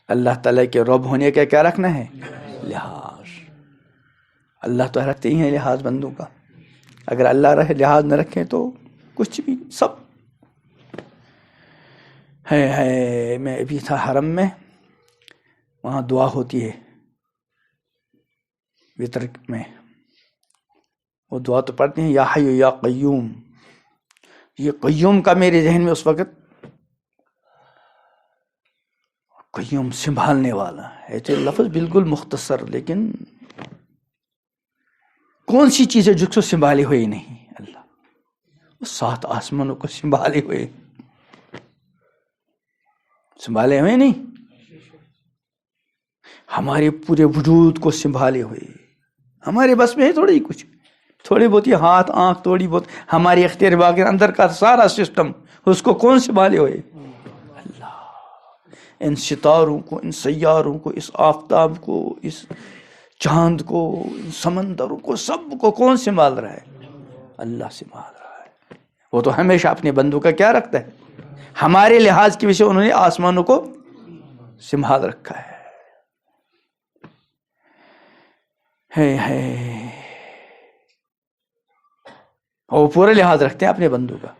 اللہ تعالیٰ کے رب ہونے کا کیا رکھنا ہے؟ لحاظ. اللہ تو رکھتے ہی ہیں لحاظ بندوں کا. اگر اللہ لحاظ نہ رکھیں تو کچھ بھی سب ہے. میں ابھی تھا حرم میں، وہاں دعا ہوتی ہے وطر میں. وہ دعا تو پڑھتے ہیں یا حی یا قیوم. یہ قیوم کا میرے ذہن میں اس وقت قیوم سنبھالنے والا ہے. تو لفظ بالکل مختصر، لیکن کون سی چیز ہے جس کو سنبھالے ہوئے نہیں؟ اللہ. وہ 7 آسمانوں کو سنبھالے ہوئے، سنبھالے ہوئے نہیں، ہمارے پورے وجود کو سنبھالے ہوئے. ہمارے بس میں ہے تھوڑی ہی کچھ، تھوڑی بہت ہی ہاتھ آنکھ، تھوڑی بہت ہماری اختیار باقی اندر کا سارا سسٹم، اس کو کون سنبھالے ہوئے؟ اللہ. ان ستاروں کو، ان سیاروں کو، اس آفتاب کو، اس چاند کو، ان سمندروں کو، سب کو کون سنبھال رہا ہے؟ اللہ سنبھال رہا ہے. وہ تو ہمیشہ اپنے بندوں کا کیا رکھتا ہے؟ ہمارے لحاظ کی وجہ سے انہوں نے آسمانوں کو سنبھال رکھا ہے. وہ پورا لحاظ رکھتے ہیں اپنے بندوں کا.